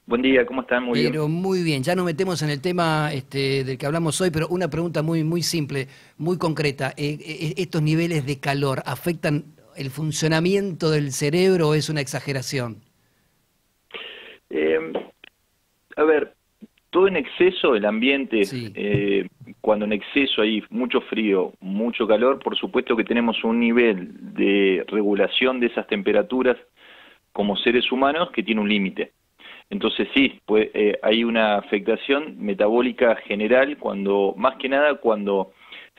Buen día, ¿cómo están? Muy bien. Pero muy bien, ya nos metemos en el tema del que hablamos hoy, pero una pregunta muy simple, muy concreta. ¿Estos niveles de calor afectan el funcionamiento del cerebro o es una exageración? Eh, a ver, todo en exceso, el ambiente, Sí. cuando en exceso hay mucho frío, mucho calor, por supuesto que tenemos un nivel de regulación de esas temperaturas como seres humanos que tiene un límite. Entonces sí, pues, hay una afectación metabólica general cuando, más que nada, cuando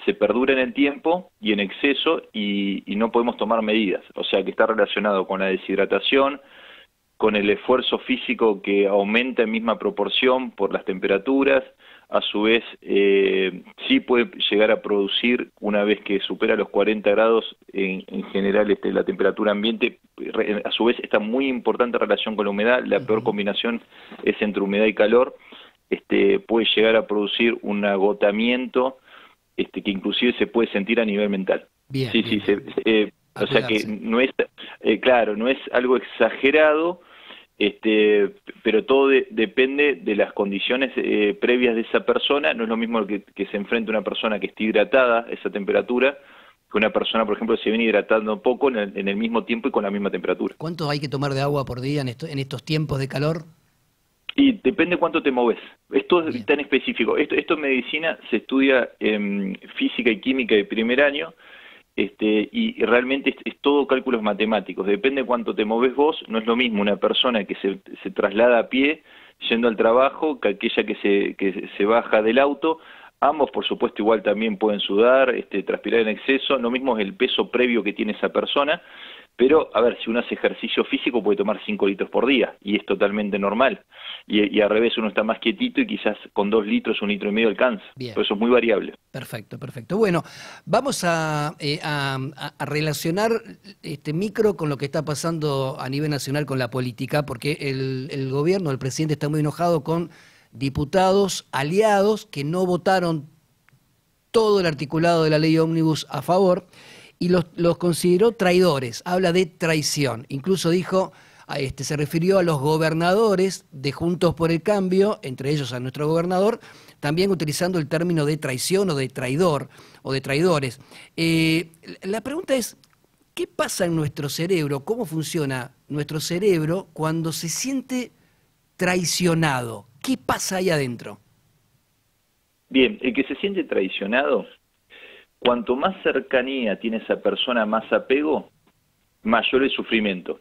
se perdura en el tiempo y en exceso y no podemos tomar medidas. O sea que está relacionado con la deshidratación, con el esfuerzo físico que aumenta en misma proporción por las temperaturas. A su vez, sí puede llegar a producir, una vez que supera los 40 grados, en general la temperatura ambiente, a su vez está muy importante relación con la humedad. La peor Ujú. combinación es entre humedad y calor. Puede llegar a producir un agotamiento, que inclusive se puede sentir a nivel mental. Bien, Sí, sí, bien, bien, bien. A o sea que cuidarse. no es, claro, no es algo exagerado, pero todo depende de las condiciones previas de esa persona. No es lo mismo que se enfrente una persona que esté hidratada a esa temperatura, que una persona, por ejemplo, que se viene hidratando poco en el mismo tiempo y con la misma temperatura. ¿Cuánto hay que tomar de agua por día en estos tiempos de calor? Y depende cuánto te moves. Esto es Bien. tan específico. Esto en medicina se estudia en física y química de primer año, y realmente es todo cálculos matemáticos. Depende de cuánto te moves vos. No es lo mismo una persona que se traslada a pie yendo al trabajo que aquella que se baja del auto. Ambos, por supuesto, igual también pueden sudar, transpirar en exceso. Lo mismo es el peso previo que tiene esa persona. Pero, a ver, si uno hace ejercicio físico puede tomar 5 litros por día y es totalmente normal. Y al revés, uno está más quietito y quizás con 2 litros, 1,5 litros alcanza. Bien. Pero eso es muy variable. Perfecto, perfecto. Bueno, vamos a relacionar este micro con lo que está pasando a nivel nacional con la política, porque el gobierno, el presidente está muy enojado con diputados aliados que no votaron todo el articulado de la ley ómnibus a favor y los consideró traidores. Habla de traición. Incluso dijo, se refirió a los gobernadores de Juntos por el Cambio, entre ellos a nuestro gobernador, también utilizando el término de traición o de traidor o de traidores. La pregunta es, ¿qué pasa en nuestro cerebro? ¿Cómo funciona nuestro cerebro cuando se siente traicionado? ¿Qué pasa ahí adentro? Bien, el que se siente traicionado, cuanto más cercanía tiene esa persona, más apego, mayor el sufrimiento.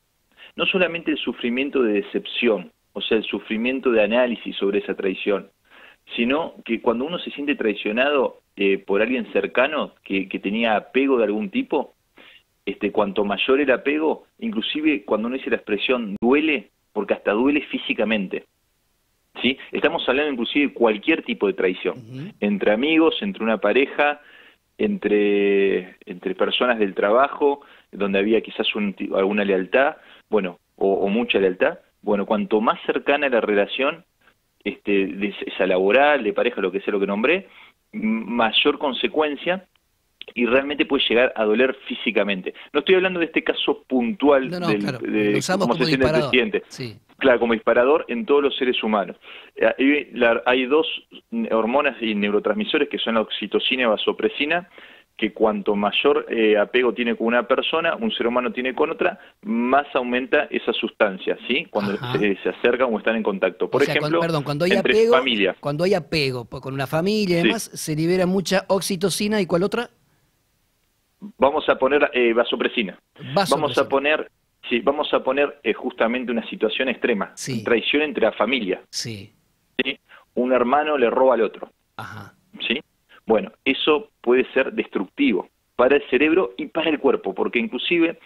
No solamente el sufrimiento de decepción, o sea, el sufrimiento de análisis sobre esa traición, sino que cuando uno se siente traicionado por alguien cercano que tenía apego de algún tipo, cuanto mayor el apego, inclusive cuando uno dice la expresión duele, porque hasta duele físicamente. ¿Sí? Estamos hablando inclusive de cualquier tipo de traición, Ujú. entre amigos, entre una pareja, entre personas del trabajo, donde había quizás alguna lealtad, bueno, o mucha lealtad. Bueno, cuanto más cercana la relación, de esa laboral, de pareja, lo que sea lo que nombré, mayor consecuencia y realmente puede llegar a doler físicamente. No estoy hablando de este caso puntual No, no, del, claro, lo de usamos cómo como se siente el disparador. presidente. Sí. Claro, como disparador en todos los seres humanos. Hay dos hormonas y neurotransmisores que son la oxitocina y vasopresina, que cuanto mayor apego tiene con una persona, un ser humano tiene con otra, más aumenta esa sustancia, ¿sí? Cuando Ajá. se acercan o están en contacto. O Por sea, ejemplo, perdón, entre familia, cuando hay apego con una familia y sí. demás, se libera mucha oxitocina y ¿cuál otra? Vamos a poner vasopresina. Vamos a Vasopresina. poner, sí, vamos a poner justamente una situación extrema, Sí, traición entre la familia, sí. ¿sí? Un hermano le roba al otro, Ajá. ¿sí? Bueno, eso puede ser destructivo para el cerebro y para el cuerpo, porque inclusive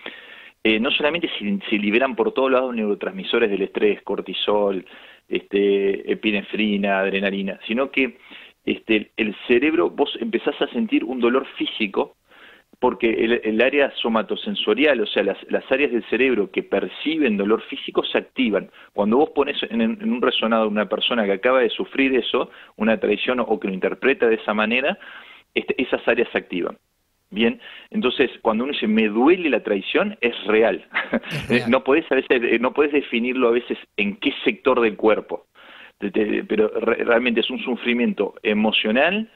no solamente se liberan por todos lados neurotransmisores del estrés, cortisol, epinefrina, adrenalina, sino que el cerebro, vos empezás a sentir un dolor físico porque el área somatosensorial, o sea, las áreas del cerebro que perciben dolor físico se activan. Cuando vos pones en un resonado a una persona que acaba de sufrir eso, una traición o que lo interpreta de esa manera, esas áreas se activan. Bien, entonces cuando uno dice me duele la traición, es real. Es real. No podés a veces, no podés definirlo a veces en qué sector del cuerpo, pero realmente es un sufrimiento emocional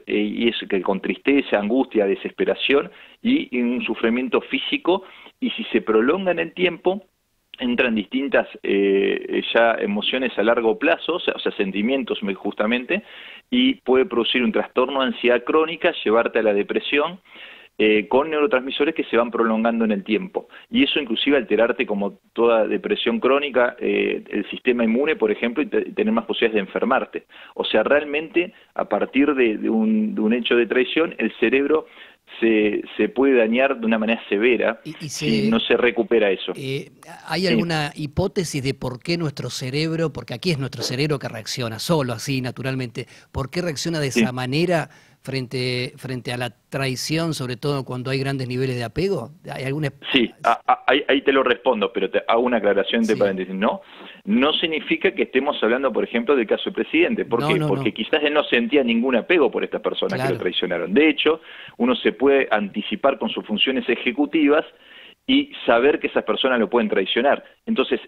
y es que con tristeza, angustia, desesperación y un sufrimiento físico, y si se prolonga en el tiempo entran distintas ya emociones a largo plazo, o sea sentimientos justamente, y puede producir un trastorno de ansiedad crónica, llevarte a la depresión, con neurotransmisores que se van prolongando en el tiempo. Y eso inclusive alterarte, como toda depresión crónica, el sistema inmune, por ejemplo, y tener más posibilidades de enfermarte. O sea, realmente, a partir de un hecho de traición, el cerebro se puede dañar de una manera severa si no se recupera eso. ¿Hay alguna hipótesis de por qué nuestro cerebro, porque aquí es nuestro cerebro que reacciona solo así naturalmente, por qué reacciona de esa manera frente a la traición, sobre todo cuando hay grandes niveles de apego? ¿Hay alguna... Sí, ahí te lo respondo, pero te hago una aclaración entre paréntesis. No significa que estemos hablando, por ejemplo, del caso del presidente. ¿Por qué? Porque quizás él no sentía ningún apego por estas personas que lo traicionaron. De hecho, uno se puede anticipar con sus funciones ejecutivas y saber que esas personas lo pueden traicionar. Entonces,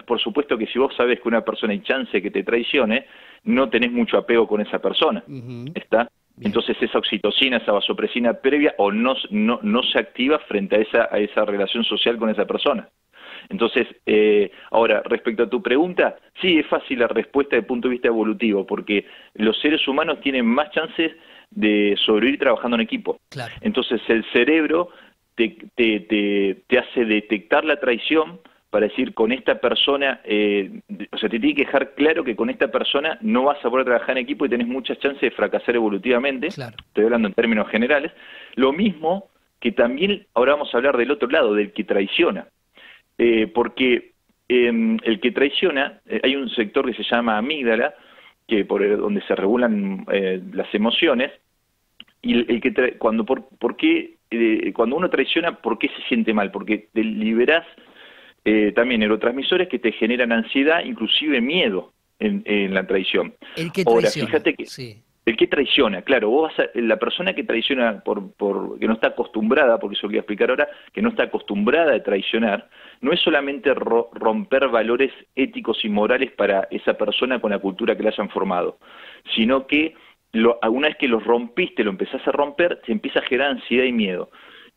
por supuesto que si vos sabés que una persona hay chance que te traicione, no tenés mucho apego con esa persona. ¿Está? Bien. Entonces esa oxitocina, esa vasopresina previa o no se activa frente a esa relación social con esa persona. Entonces, ahora, respecto a tu pregunta, sí, es fácil la respuesta desde el punto de vista evolutivo, porque los seres humanos tienen más chances de sobrevivir trabajando en equipo. Claro. Entonces el cerebro te hace detectar la traición para decir, con esta persona, o sea, te tiene que dejar claro que con esta persona no vas a poder trabajar en equipo y tenés muchas chances de fracasar evolutivamente. Claro. Estoy hablando en términos generales. Lo mismo que también, ahora vamos a hablar del otro lado, del que traiciona. Porque el que traiciona, hay un sector que se llama amígdala, que donde se regulan las emociones, y cuando uno traiciona, ¿por qué se siente mal? Porque te liberás también neurotransmisores que te generan ansiedad, inclusive miedo en la traición. El que traiciona. Ahora, fíjate que el que traiciona, claro, la persona que traiciona que no está acostumbrada, porque eso lo voy a explicar ahora, que no está acostumbrada a traicionar, no es solamente romper valores éticos y morales para esa persona con la cultura que le hayan formado, sino que una vez que los rompiste, lo empezás a romper, te empieza a generar ansiedad y miedo.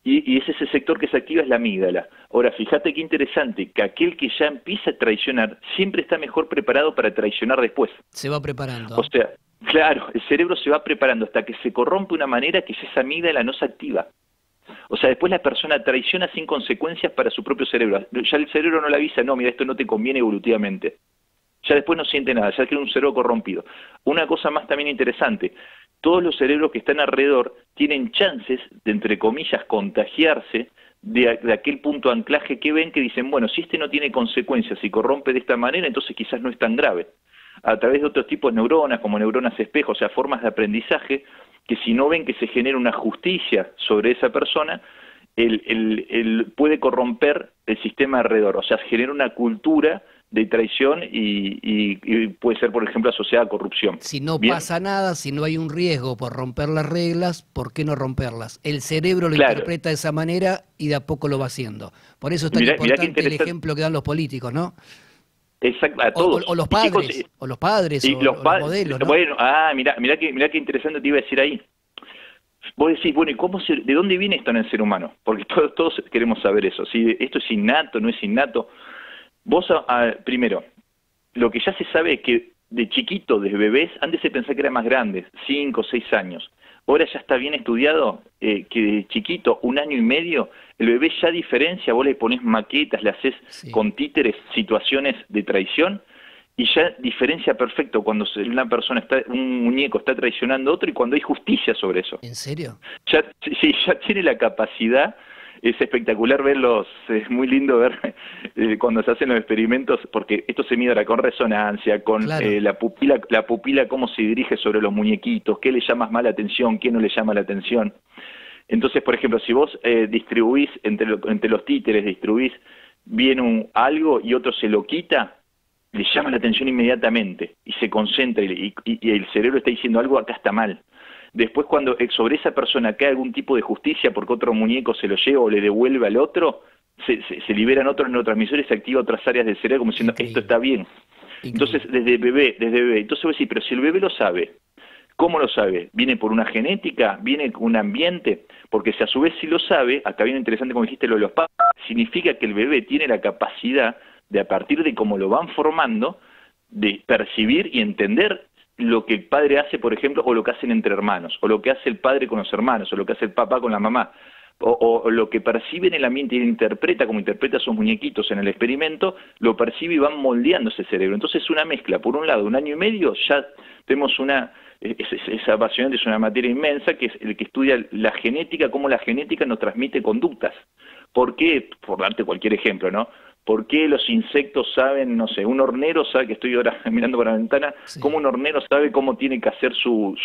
Y es ese sector que se activa, es la amígdala. Ahora, fíjate qué interesante, que aquel que ya empieza a traicionar siempre está mejor preparado para traicionar después. Se va preparando. O sea, claro, el cerebro se va preparando hasta que se corrompe de una manera que esa amígdala no se activa. O sea, después la persona traiciona sin consecuencias para su propio cerebro. Ya el cerebro no le avisa, no, mira, esto no te conviene evolutivamente. Ya después no siente nada, ya tiene un cerebro corrompido. Una cosa más también interesante, todos los cerebros que están alrededor tienen chances de, entre comillas, contagiarse de aquel punto de anclaje que ven, que dicen, bueno, si este no tiene consecuencias y corrompe de esta manera, entonces quizás no es tan grave. A través de otros tipos de neuronas, como neuronas espejo, o sea, formas de aprendizaje, que si no ven que se genera una justicia sobre esa persona, puede corromper el sistema alrededor, o sea, genera una cultura de traición y puede ser, por ejemplo, asociada a corrupción. Si no pasa nada, si no hay un riesgo por romper las reglas, ¿por qué no romperlas? El cerebro lo interpreta de esa manera y de a poco lo va haciendo. Por eso es tan importante el ejemplo que dan los políticos, ¿no? Exacto, a todos. O los padres, chicos, o los modelos, ¿no? Bueno, mirá qué interesante te iba a decir ahí. Vos decís, bueno, ¿y de dónde viene esto en el ser humano? Porque todos queremos saber eso. Si esto es innato, no es innato. Vos, primero, lo que ya se sabe es que de chiquito, de bebés, antes se pensaba que eran más grandes, 5 o 6 años. Ahora ya está bien estudiado que de chiquito, 1 año y medio, el bebé ya diferencia, vos le ponés maquetas, le haces con títeres situaciones de traición, y ya diferencia perfecto cuando una persona un muñeco está traicionando a otro y cuando hay justicia sobre eso. ¿En serio? Sí, ya tiene la capacidad. Es espectacular verlos, es muy lindo ver cuando se hacen los experimentos, porque esto se mide ahora con resonancia, con la pupila cómo se dirige sobre los muñequitos, qué le llama más la atención, qué no le llama la atención. Entonces, por ejemplo, si vos distribuís entre los títeres, distribuís bien algo y otro se lo quita, le llama la atención inmediatamente y se concentra y el cerebro está diciendo algo acá está mal. después cuando sobre esa persona cae algún tipo de justicia porque otro muñeco se lo lleva o le devuelve al otro, se liberan otros neurotransmisores, se activan otras áreas del cerebro como diciendo, esto está bien. Entonces, desde bebé, entonces vos decís, pero si el bebé lo sabe, ¿cómo lo sabe? ¿Viene por una genética? ¿Viene con un ambiente? Porque si a su vez sí lo sabe, acá viene interesante como dijiste lo de los padres, significa que el bebé tiene la capacidad de, a partir de cómo lo van formando, de percibir y entender lo que el padre hace, por ejemplo, o lo que hacen entre hermanos, o lo que hace el padre con los hermanos, o lo que hace el papá con la mamá, o lo que percibe en el ambiente y interpreta, como interpreta a sus muñequitos en el experimento, lo percibe y van moldeando ese cerebro. Entonces es una mezcla, por un lado, 1 año y medio, ya tenemos es apasionante, es una materia inmensa, que es el que estudia la genética, cómo la genética nos transmite conductas. ¿Por qué? Por darte cualquier ejemplo, ¿no? ¿Por qué los insectos saben, no sé, un hornero sabe, que estoy ahora mirando por la ventana, sí, cómo un hornero sabe cómo tiene que hacer su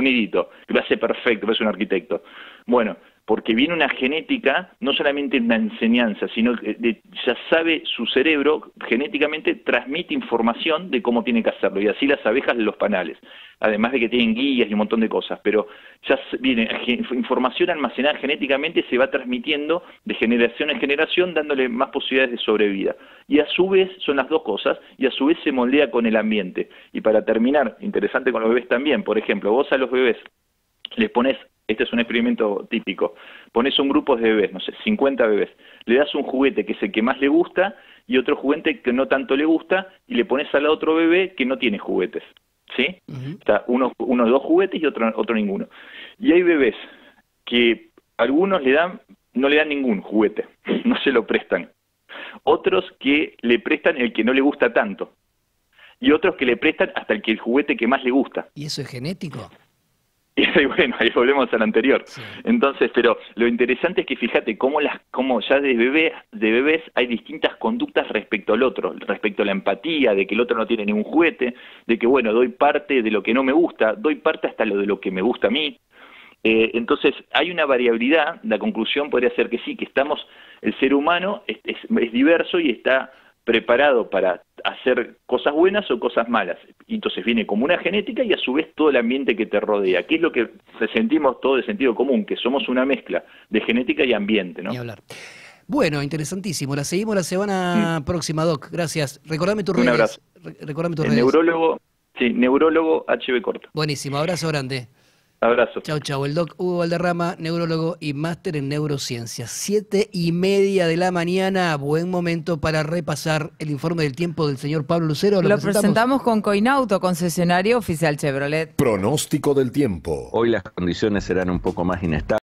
nidito? Que lo hace perfecto, es un arquitecto. Bueno, porque viene una genética, no solamente una enseñanza, sino que ya sabe su cerebro, genéticamente transmite información de cómo tiene que hacerlo, y así las abejas de los panales, además de que tienen guías y un montón de cosas, pero ya viene información almacenada genéticamente, se va transmitiendo de generación en generación, dándole más posibilidades de sobrevida. Y a su vez, son las dos cosas, y a su vez se moldea con el ambiente. Y para terminar, interesante con los bebés también, por ejemplo, vos a los bebés les pones, este es un experimento típico, pones un grupo de bebés, no sé, 50 bebés, le das un juguete que es el que más le gusta y otro juguete que no tanto le gusta y le pones al otro bebé que no tiene juguetes, ¿sí? Está uno 2 juguetes y otro ninguno. Y hay bebés que algunos no le dan ningún juguete, no se lo prestan. Otros que le prestan el que no le gusta tanto. Y otros que le prestan hasta el juguete que más le gusta. ¿Y eso es genético? Y bueno, ahí volvemos al anterior. Sí. Entonces, pero lo interesante es que fíjate cómo ya de bebés hay distintas conductas respecto al otro, respecto a la empatía, de que el otro no tiene ningún juguete, de que bueno, doy parte de lo que no me gusta, doy parte hasta lo de lo que me gusta a mí. Entonces, hay una variabilidad, la conclusión podría ser que sí, que el ser humano es diverso y está preparado para hacer cosas buenas o cosas malas. Y entonces viene como una genética y a su vez todo el ambiente que te rodea, que es lo que sentimos todo de sentido común, que somos una mezcla de genética y ambiente, ¿no? Ni hablar. Bueno, interesantísimo. La seguimos la semana próxima, Doc. Gracias. Recordame tus redes. Un abrazo. Recordame tus redes. Neurólogo HB corto. Buenísimo. Abrazo grande. Abrazo. Chau, chau. El Doc Hugo Valderrama, neurólogo y máster en neurociencias. 7:30 de la mañana. Buen momento para repasar el informe del tiempo del señor Pablo Lucero. Lo presentamos con Coinauto, concesionario oficial Chevrolet. Pronóstico del tiempo. Hoy las condiciones serán un poco más inestables.